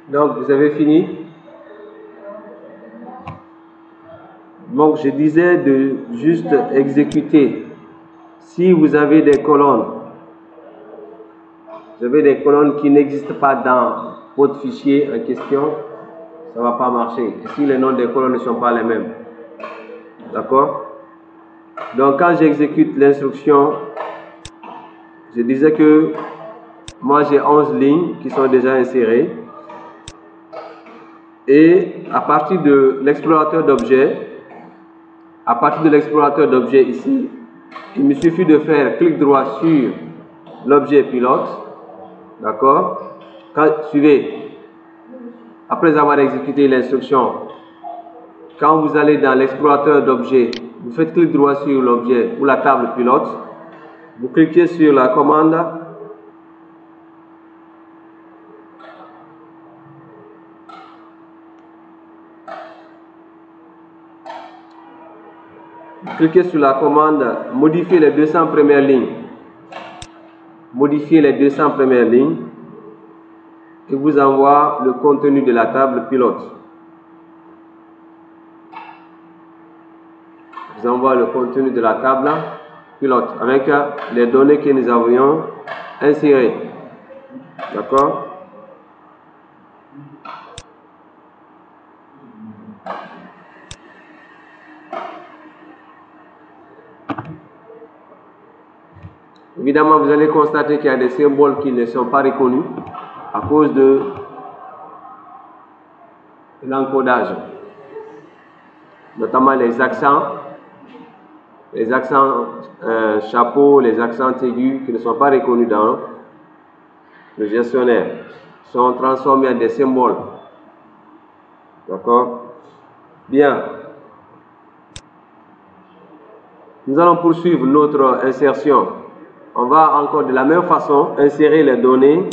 Donc, vous avez fini? Donc, je disais de juste exécuter. Si vous avez des colonnes, qui n'existent pas dans votre fichier en question, ça ne va pas marcher. Si les noms des colonnes ne sont pas les mêmes. D'accord? Donc, quand j'exécute l'instruction, je disais que moi j'ai 11 lignes qui sont déjà insérées. Et à partir de l'explorateur d'objets, ici, il me suffit de faire clic droit sur l'objet pilote. D'accord? Suivez. Après avoir exécuté l'instruction, quand vous allez dans l'explorateur d'objets, vous faites clic droit sur l'objet ou la table pilote. Vous cliquez sur la commande. Cliquez sur la commande modifier les 200 premières lignes. Modifier les 200 premières lignes et vous envoie le contenu de la table pilote. Vous envoie le contenu de la table pilote avec les données que nous avions insérées. D'accord? Évidemment, vous allez constater qu'il y a des symboles qui ne sont pas reconnus à cause de l'encodage, notamment les accents chapeau, les accents aigus qui ne sont pas reconnus dans le gestionnaire, sont transformés en des symboles. D'accord? Bien. Nous allons poursuivre notre insertion. On va encore de la même façon insérer les données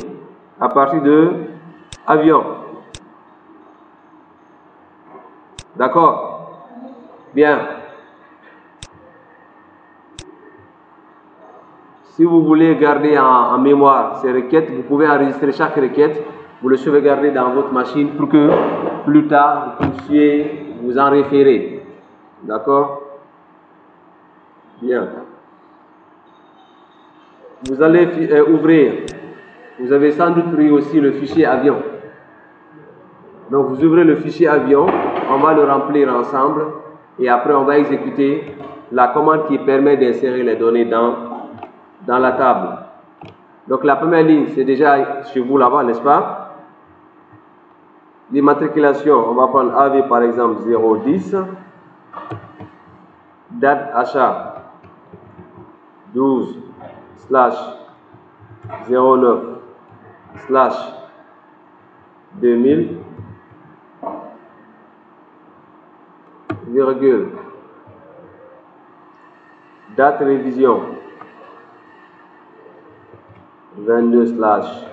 à partir de avion. D'accord? Bien. Si vous voulez garder en mémoire ces requêtes, vous pouvez enregistrer chaque requête, vous le sauvegardez dans votre machine pour que plus tard vous puissiez vous en référer. D'accord? Bien. Vous allez ouvrir. Vous avez sans doute pris aussi le fichier avion. Donc vous ouvrez le fichier avion, on va le remplir ensemble et après on va exécuter la commande qui permet d'insérer les données dans la table. Donc la première ligne, c'est déjà chez vous là-bas, n'est-ce pas? L'immatriculation, on va prendre AV par exemple 010. Date achat 12/09/2000. Virgule. Date révision 22 slash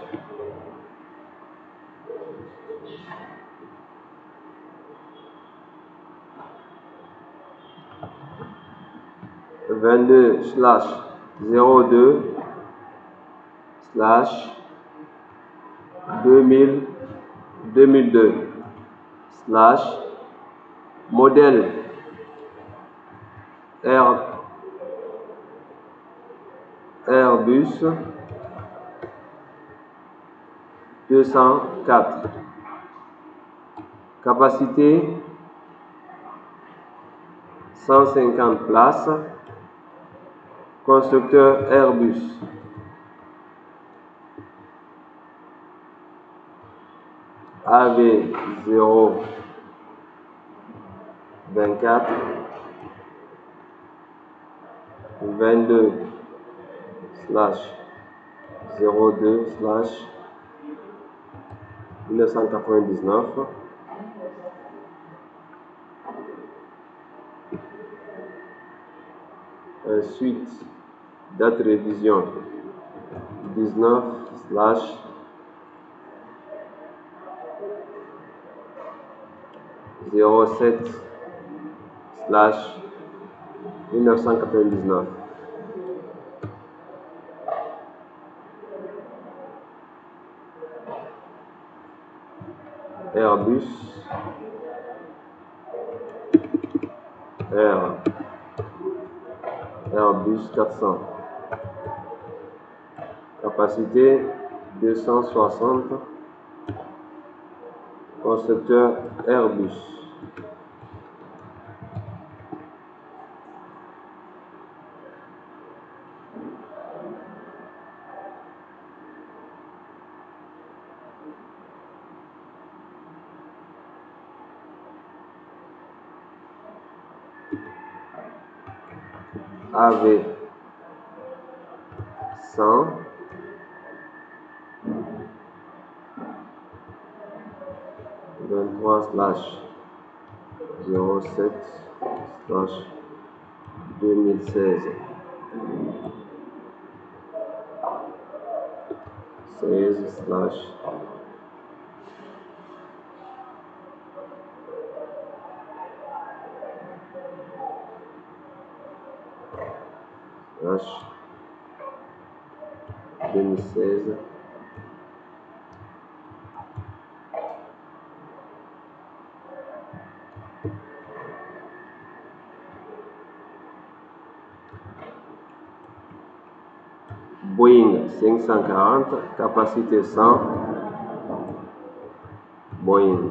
22/02/2002 slash modèle Airbus 204. Capacité 150 places. Constructeur Airbus. AV024 22/02/19 Ensuite, date révision 19/07/1999. Airbus Airbus 400. Capacité 260. Constructeur Airbus. AV 100. /07/2016 16//2016 Boeing 540, capacité 100. Boeing.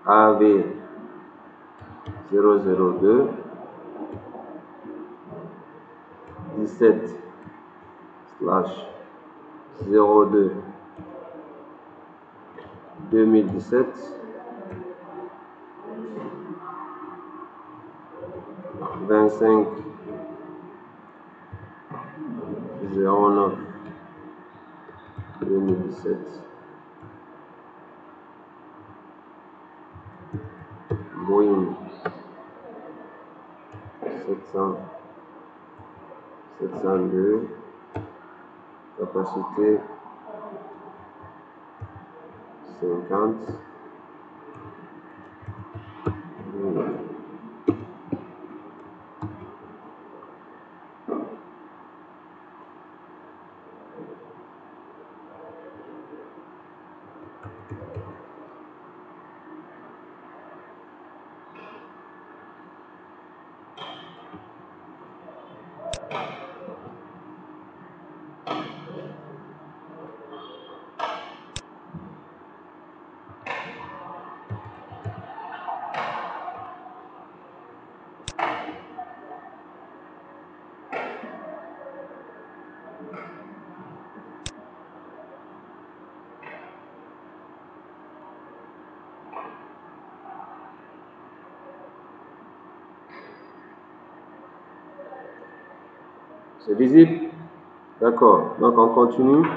AV 002 17/02 2017 25/09 2017 Boeing 702, capacité 50. C'est visible? D'accord. Donc on continue.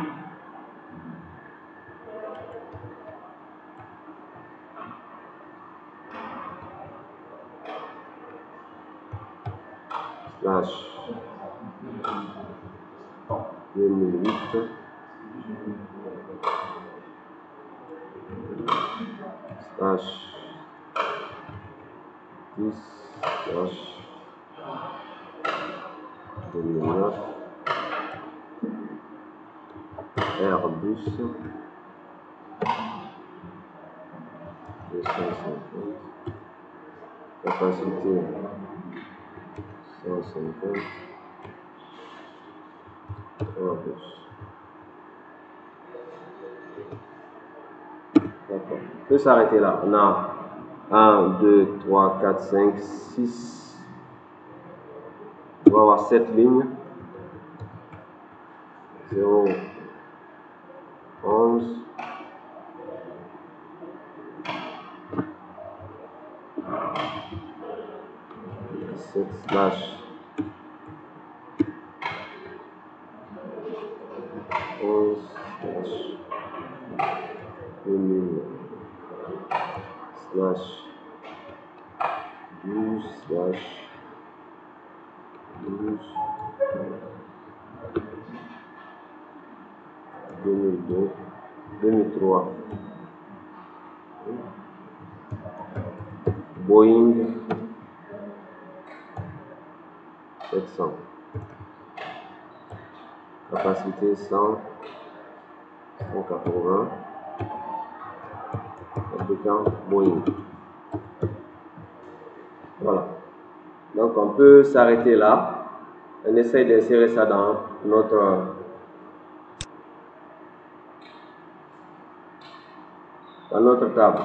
/2008 /10/2009 Airbus 250, capacité 150. Airbus. D'accord. On peut s'arrêter là. On a 1, 2, 3, 4, 5, 6. On va avoir 7 lignes. 0, 11. 7/11/2009 /12/2002 2003 Boeing 700. Capacité 100, 180. Fabricant Boeing. Voilà. Donc on peut s'arrêter là. On essaye d'insérer ça dans notre table.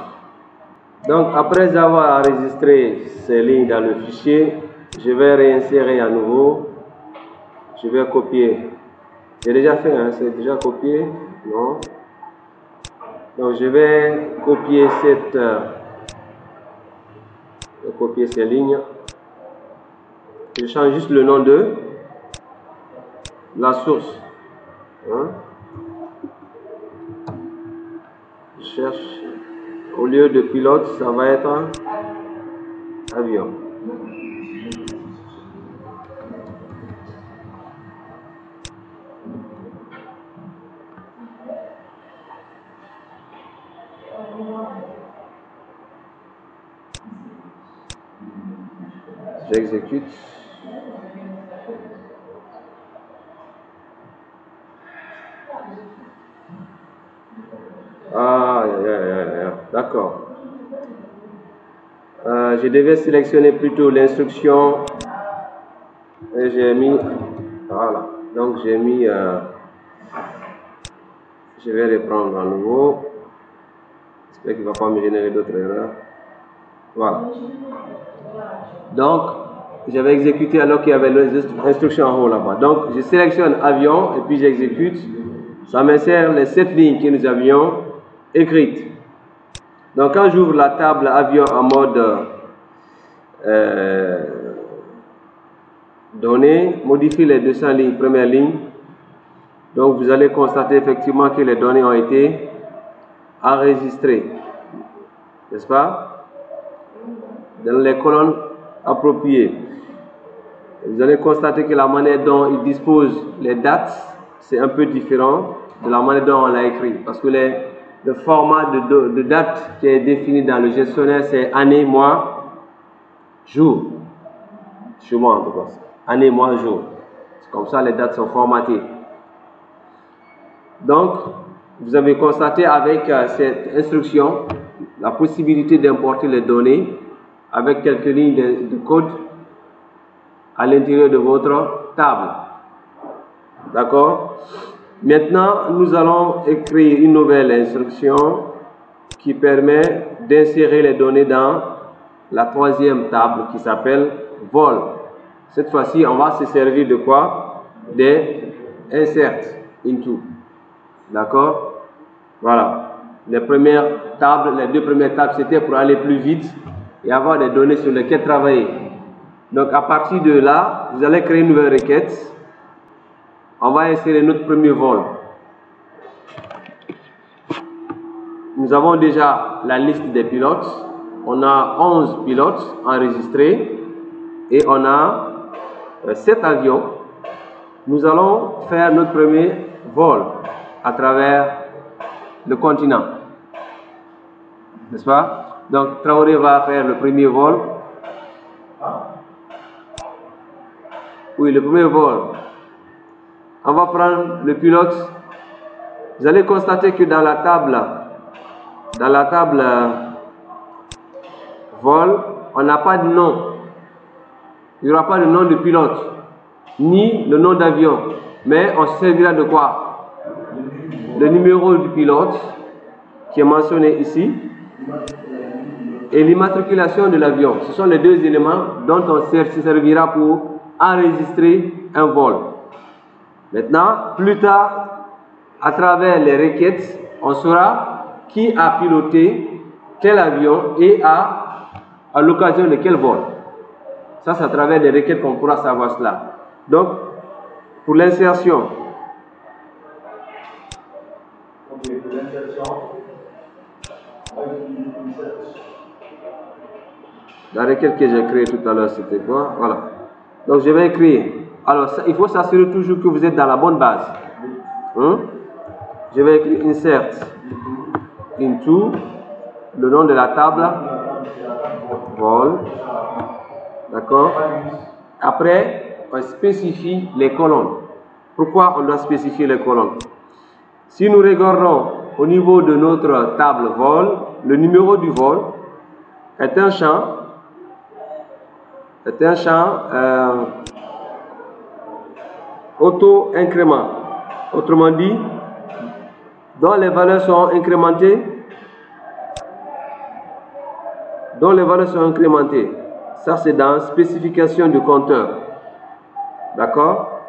Donc après avoir enregistré ces lignes dans le fichier, je vais réinsérer à nouveau. Je vais copier. J'ai déjà fait, hein, c'est déjà copié? Non. Donc je vais copier ces lignes. Je change juste le nom de la source. Hein? Je cherche, au lieu de pilote, ça va être avion. J'exécute. D'accord. Je devais sélectionner plutôt l'instruction et j'ai mis, voilà, donc j'ai mis, je vais reprendre à nouveau. J'espère qu'il ne va pas me générer d'autres erreurs. Voilà. Donc, j'avais exécuté alors qu'il y avait les instructions en haut là-bas. Donc, je sélectionne avion et puis j'exécute. Ça m'insère les 7 lignes que nous avions écrites. Donc, quand j'ouvre la table avion en mode données, modifie les 200 lignes, première ligne. Donc, vous allez constater effectivement que les données ont été enregistrées. N'est-ce pas? Dans les colonnes appropriées. Vous allez constater que la manière dont il dispose les dates, c'est un peu différent de la manière dont on l'a écrit. Parce que le format de date qui est défini dans le gestionnaire, c'est année, mois, jour. Chez moi en tout cas. Année, mois, jour. C'est comme ça les dates sont formatées. Donc, vous avez constaté avec cette instruction la possibilité d'importer les données avec quelques lignes de code à l'intérieur de votre table. D'accord? Maintenant, nous allons écrire une nouvelle instruction qui permet d'insérer les données dans la troisième table qui s'appelle vol. Cette fois-ci, on va se servir de quoi? Des insert into. D'accord? Voilà. Les deux premières tables, c'était pour aller plus vite et avoir des données sur lesquelles travailler. Donc, à partir de là, vous allez créer une nouvelle requête. On va insérer notre premier vol. Nous avons déjà la liste des pilotes. On a 11 pilotes enregistrés et on a 7 avions. Nous allons faire notre premier vol à travers le continent. N'est-ce pas? Donc, Traoré va faire le premier vol. Oui, le premier vol. On va prendre le pilote. Vous allez constater que dans la table vol, on n'a pas de nom. Il n'y aura pas de nom de pilote, ni le nom d'avion. Mais on se servira de quoi? Le numéro du pilote, qui est mentionné ici, et l'immatriculation de l'avion. Ce sont les deux éléments dont on se servira pour enregistrer un vol. Maintenant, plus tard, à travers les requêtes, on saura qui a piloté quel avion et à l'occasion de quel vol. Ça, c'est à travers les requêtes qu'on pourra savoir cela. Donc, pour l'insertion, la requête que j'ai créée tout à l'heure, c'était quoi? Voilà. Donc, je vais écrire. Alors, ça, il faut s'assurer toujours que vous êtes dans la bonne base. Je vais écrire insert into le nom de la table vol. D'accord? Après, on spécifie les colonnes. Pourquoi on doit spécifier les colonnes? Si nous regardons au niveau de notre table vol, le numéro du vol est un champ auto-incrément. Autrement dit, dont les valeurs sont incrémentées, Ça, c'est dans spécification du compteur. D'accord?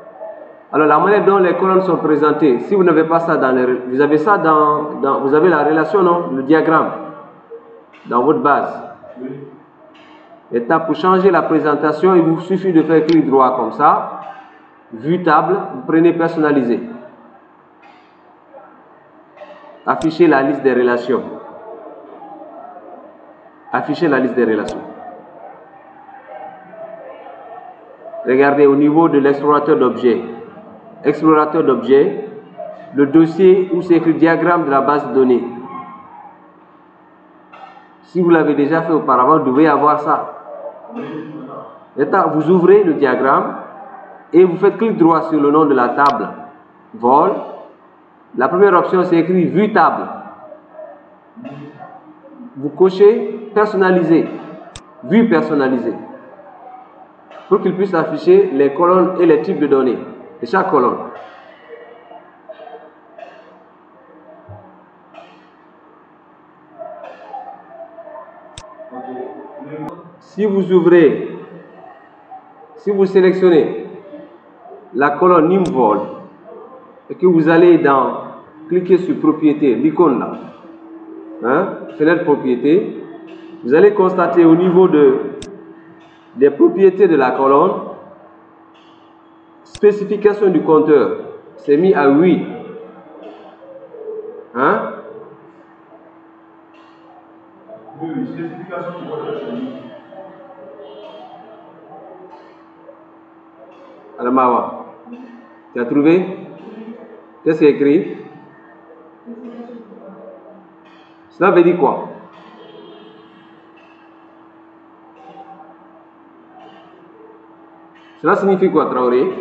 Alors, la manière dont les colonnes sont présentées, si vous n'avez pas ça vous avez ça vous avez la relation, non? Le diagramme dans votre base. Maintenant, pour changer la présentation, il vous suffit de faire clic droit comme ça. Vue table, vous prenez personnaliser. Afficher la liste des relations. Afficher la liste des relations. Regardez au niveau de l'explorateur d'objets. Explorateur d'objets, le dossier où c'est écrit diagramme de la base de données. Si vous l'avez déjà fait auparavant, vous devez avoir ça. Maintenant, vous ouvrez le diagramme et vous faites clic droit sur le nom de la table vol. La première option, c'est écrit vue table. Vous cochez personnaliser, vue personnalisée, pour qu'il puisse afficher les colonnes et les types de données de chaque colonne. Si vous sélectionnez la colonne NIMVOL et que vous allez cliquer sur propriété, l'icône là, fenêtre propriété, vous allez constater au niveau des propriétés de la colonne, spécification du compteur, c'est mis à 8. Oui, spécification du compteur, c'est mis. Alamawa, tu as trouvé? Qu'est-ce qui est écrit? Cela veut dire quoi? Cela signifie quoi, Traoré?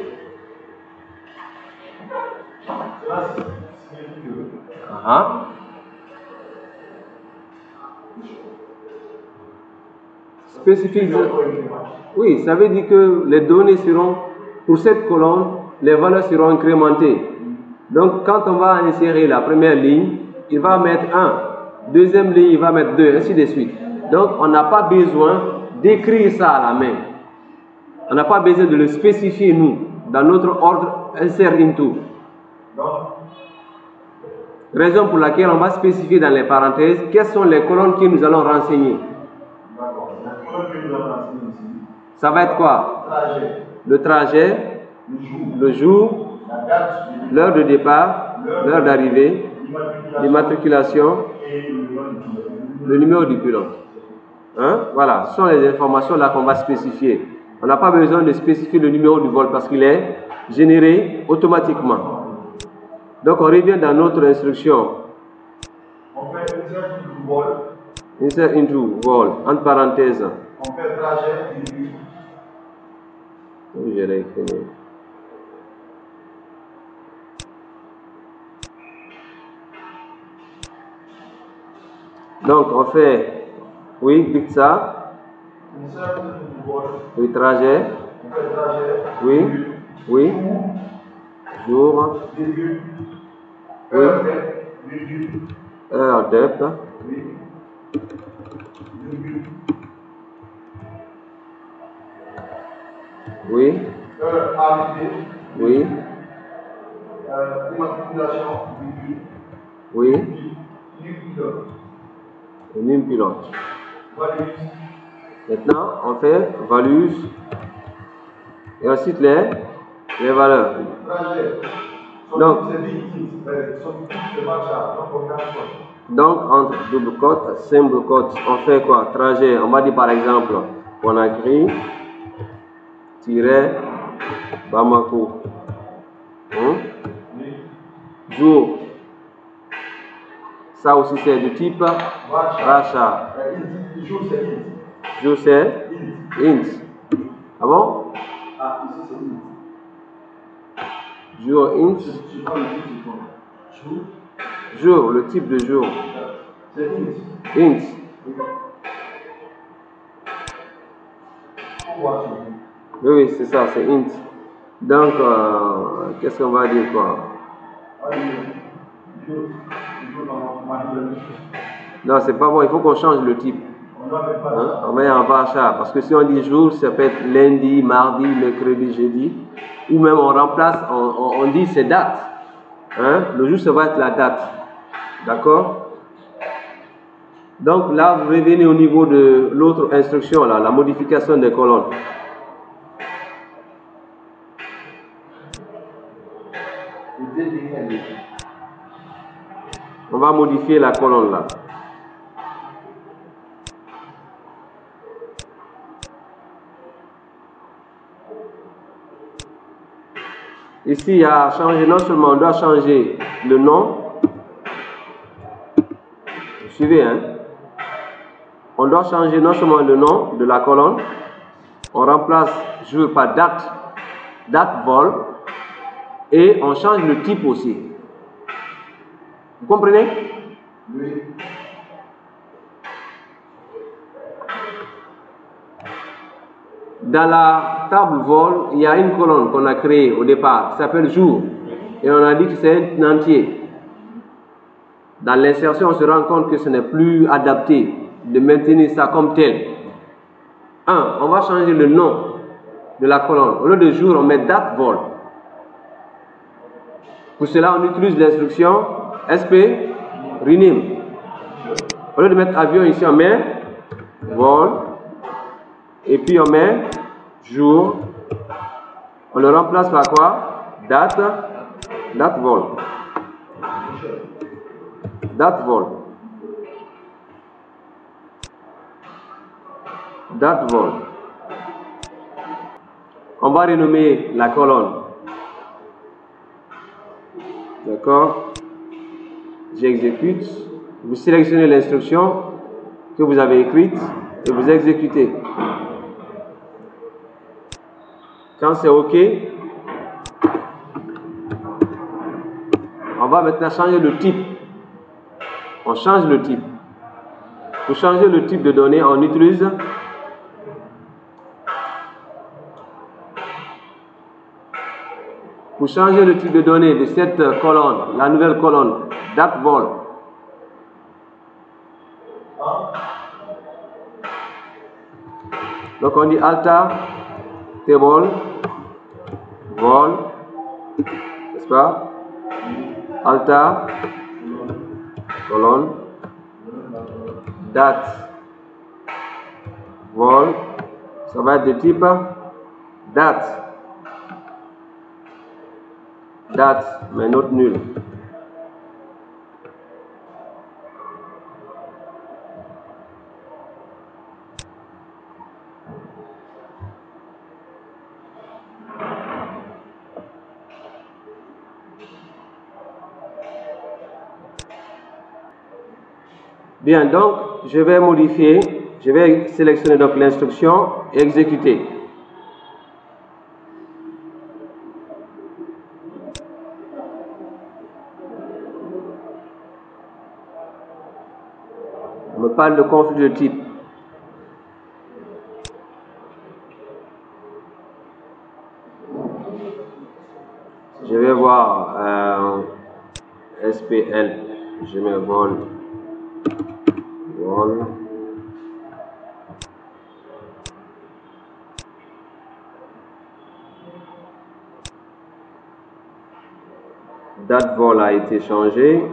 Cela signifie que... Spécifique. Oui, ça veut dire que les données seront, pour cette colonne, les valeurs seront incrémentées. Donc, quand on va insérer la première ligne, il va mettre 1. Deuxième ligne, il va mettre 2, ainsi de suite. Donc, on n'a pas besoin d'écrire ça à la main. On n'a pas besoin de le spécifier, nous, dans notre ordre insert into. Raison pour laquelle on va spécifier dans les parenthèses quelles sont les colonnes que nous allons renseigner. D'accord. Les colonnes que nous allons renseigner ici. Ça va être quoi? Le trajet, le jour, la date, l'heure de départ, l'heure d'arrivée, l'immatriculation, et le numéro du pilote. Voilà, ce sont les informations là qu'on va spécifier. On n'a pas besoin de spécifier le numéro du vol parce qu'il est généré automatiquement. Donc on revient dans notre instruction. On fait insert into vol. Insert into vol, entre parenthèses. On fait trajet, virgule. Je l'ai fini. Donc on fait, oui, dites ça. Insert into vol. Oui, trajet. On fait trajet. Oui, oui. Jour. Virgule. Oui. Virgule. Heure d'EP. Oui. Virgule. Oui. Heure arrivée. Oui. Immatriculation. Virgule. Oui. Ligne pilote. Une pilote. Valise. Maintenant, on fait valuse et ensuite les valeurs. Trajet. Donc, entre double cote, simple cote, on fait quoi? Trajet, on va dire par exemple, on a écrit tiret Bamako. Jour. Ça aussi c'est du type rachat. Jour c'est int. Ah bon? Ah, ici c'est int. Jour int. Je parle du type, c'est quoi? Jour. Jour, le type de jour. C'est int. Int. Oui, oui, c'est ça, c'est int. Donc, qu'est-ce qu'on va dire quoi? Non, c'est pas bon, il faut qu'on change le type. Hein? On met en varchar, parce que si on dit jour, ça peut être lundi, mardi, mercredi, jeudi, ou même on remplace, on dit c'est date. Hein? Le jour, ça va être la date. D'accord? Donc là, vous revenez au niveau de l'autre instruction, là, la modification des colonnes. On va modifier la colonne là. Ici, il y a changé, non seulement on doit changer le nom. Suivez, hein? On doit changer non seulement le nom de la colonne, on remplace jour par date, date vol, et on change le type aussi. Vous comprenez? Oui. Dans la table vol, il y a une colonne qu'on a créée au départ, qui s'appelle jour, et on a dit que c'est un entier. Dans l'insertion, on se rend compte que ce n'est plus adapté de maintenir ça comme tel. On va changer le nom de la colonne. Au lieu de jour, on met date vol. Pour cela, on utilise l'instruction SP rename. Au lieu de mettre avion ici, on met vol. Et puis on met jour. On le remplace par quoi? Date. Date vol. Date vol. Date vol. On va renommer la colonne. D'accord? J'exécute. Vous sélectionnez l'instruction que vous avez écrite et vous exécutez. Quand c'est OK, on va maintenant changer le type. On change le type. Pour changer le type de données, on utilise pour changer le type de données de cette colonne, la nouvelle colonne, date vol. Donc on dit alta table vol, n'est-ce pas? Alta colonne date vol, ça va être de type date. Date, mais note nulle. Bien, donc, je vais modifier, je vais sélectionner donc l'instruction et exécuter. On me parle de conflit de type. Je vais voir SPL, je mets vol. Date vol a été changé,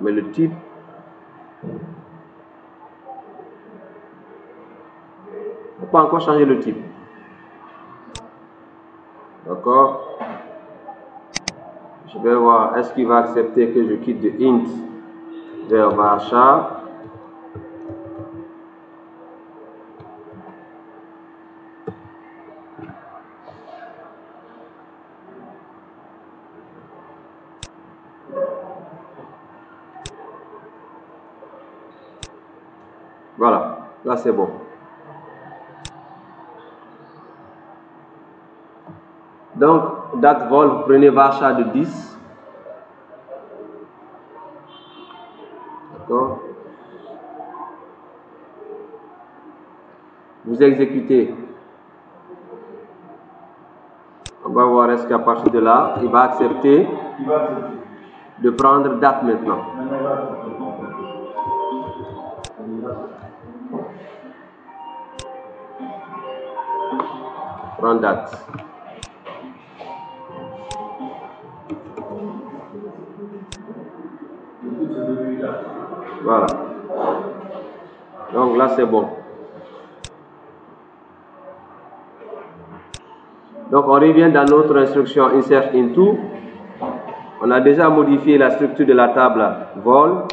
mais le type, on peut encore changer le type. D'accord? Je vais voir, est-ce qu'il va accepter que je quitte de int vers varchar? Voilà, là c'est bon. Donc, date vol, vous prenez varchar de 10. D'accord? Vous exécutez. On va voir est-ce qu'à partir de là, il va accepter de prendre date maintenant. Prendre date. Voilà. Donc là, c'est bon. Donc on revient dans notre instruction insert into. On a déjà modifié la structure de la table vol.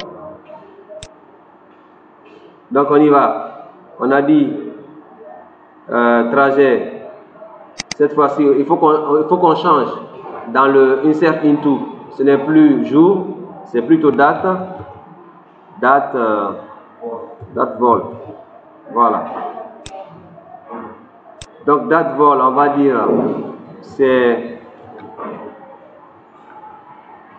Donc on y va. On a dit trajet. Cette fois-ci, il faut qu'on change dans le insert into. Ce n'est plus jour, c'est plutôt date. Date vol. Voilà. Donc date vol, on va dire,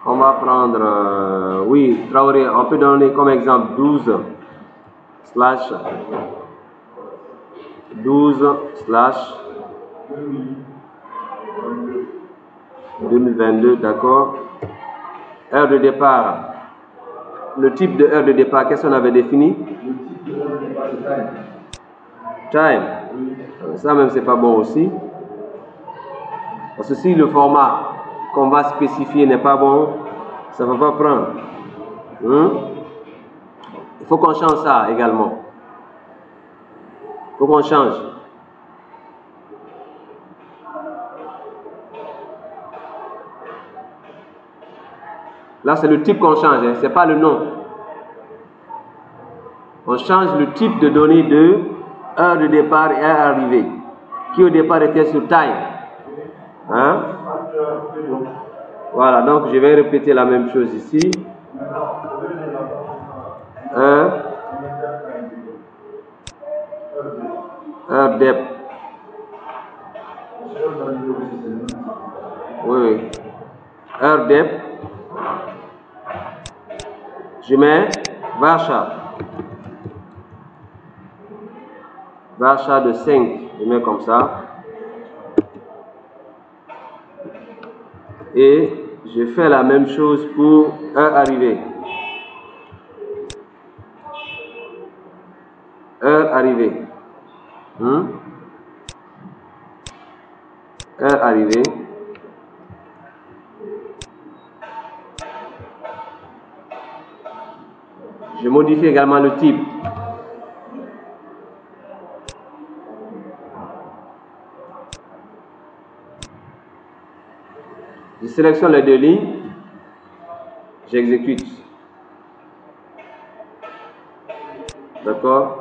on va prendre, oui, Traoré, on peut donner comme exemple 12/2022, d'accord. Heure de départ. Le type de heure de départ, qu'est-ce qu'on avait défini? Time. Ça même, c'est pas bon aussi. Parce que si le format qu'on va spécifier n'est pas bon, ça ne va pas prendre. Il faut qu'on change ça également. Il faut qu'on change. Là, c'est le type qu'on change, hein, ce n'est pas le nom. On change le type de données de heure de départ et heure d'arrivée, qui au départ était sur time. Hein? Voilà, donc je vais répéter la même chose ici. Heure dep. Oui. Heure dep. Je mets varchar. Varchar de 5. Je mets comme ça. Et je fais la même chose pour heure arrivée. Heure arrivée. Heure arrivée. Je modifie également le type. Je sélectionne les deux lignes. J'exécute. D'accord?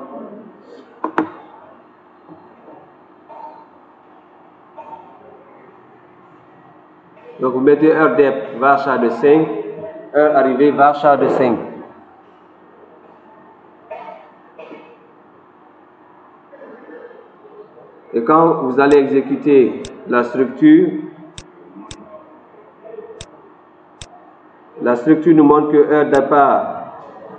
Donc vous mettez heure dep, varchar de 5, heure arrivée, varchar de 5. Et quand vous allez exécuter la structure nous montre que heure de départ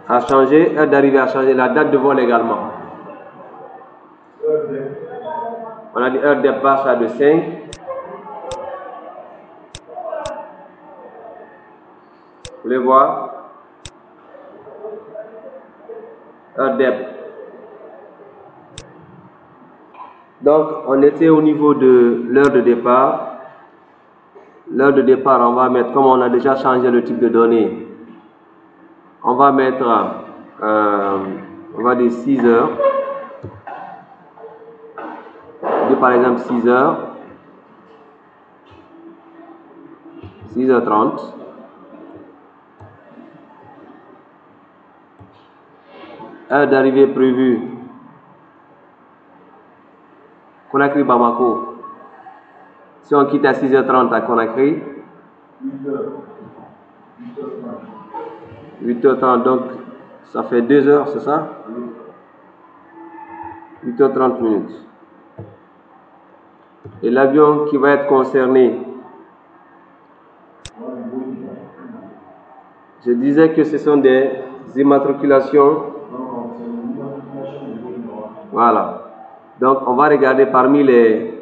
a changé, heure d'arrivée a changé, la date de vol également. On a dit heure de varchar de 5. Vous voulez voir? Heure dep. Donc, on était au niveau de l'heure de départ. L'heure de départ, on va mettre, comme on a déjà changé le type de données, on va mettre, on va dire 6 heures. Par exemple 6 heures. 6h30. Heure d'arrivée prévue. Conakry Bamako. Si on quitte à 6h30 à Conakry. 8h30, donc ça fait 2 heures, c'est ça? 8h30 minutes. Et l'avion qui va être concerné, je disais que ce sont des immatriculations. Voilà. Donc, on va regarder parmi les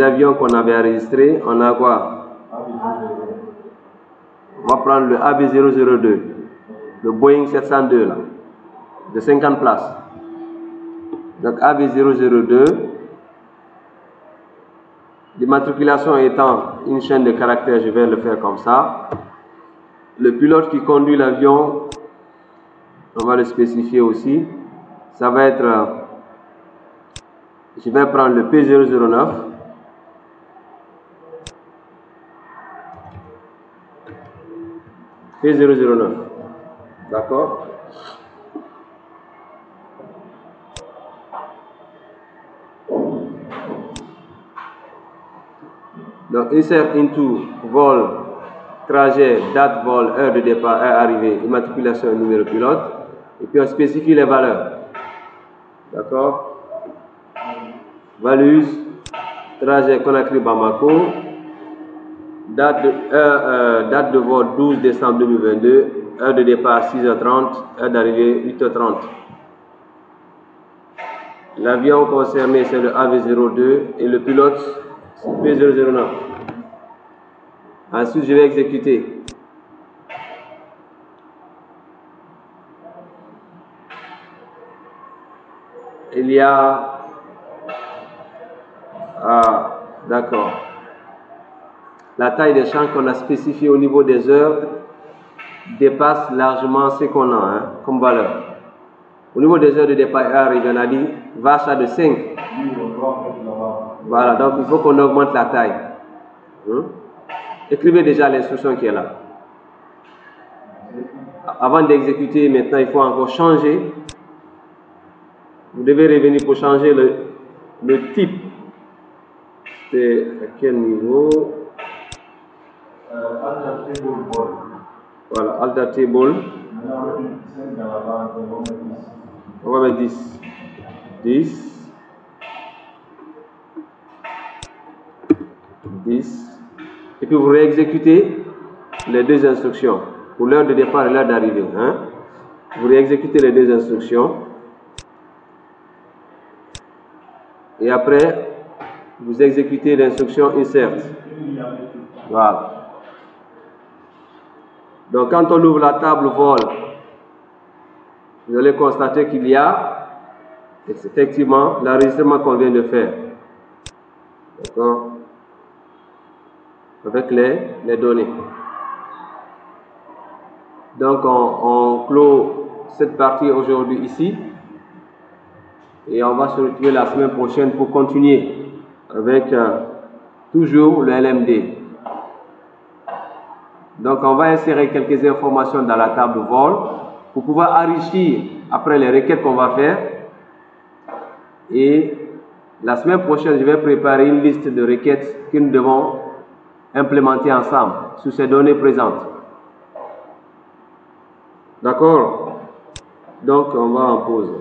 avions qu'on avait enregistrés. On a quoi? On va prendre le AB002, le Boeing 702 là, de 50 places. Donc, AB002, l'immatriculation étant une chaîne de caractères, je vais le faire comme ça. Le pilote qui conduit l'avion, on va le spécifier aussi. Ça va être, je vais prendre le P009. P009. D'accord? Donc, insert into vol, trajet, date vol, heure de départ, heure arrivée, immatriculation, numéro pilote. Et puis on spécifie les valeurs. D'accord? Valus, trajet Conakry-Bamako, date de vol 12 décembre 2022, heure de départ 6h30, heure d'arrivée 8h30. L'avion concerné c'est le AV02 et le pilote P009. Ensuite je vais exécuter. Il y a... Ah, d'accord. La taille des champs qu'on a spécifié au niveau des heures dépasse largement ce qu'on a comme valeur. Au niveau des heures de départ et arrivée, on a dit vache à de 5. Voilà, donc il faut qu'on augmente la taille. Écrivez déjà l'instruction qui est là. Avant d'exécuter, maintenant il faut encore changer. Vous devez revenir pour changer le type. C'est à quel niveau? Voilà, alter table. On va mettre 10. 10. 10. Et puis vous réexécutez les deux instructions pour l'heure de départ et l'heure d'arrivée. Vous réexécutez les deux instructions. Et après, vous exécutez l'instruction insert. Voilà. Donc, quand on ouvre la table vol, vous allez constater qu'il y a effectivement l'enregistrement qu'on vient de faire. D'accord? Avec les données. Donc, on clôt cette partie aujourd'hui ici. Et on va se retrouver la semaine prochaine pour continuer avec toujours le LMD. Donc on va insérer quelques informations dans la table de vol pour pouvoir enrichir après les requêtes qu'on va faire. Et la semaine prochaine, je vais préparer une liste de requêtes que nous devons implémenter ensemble sur ces données présentes. D'accord? Donc on va en pause.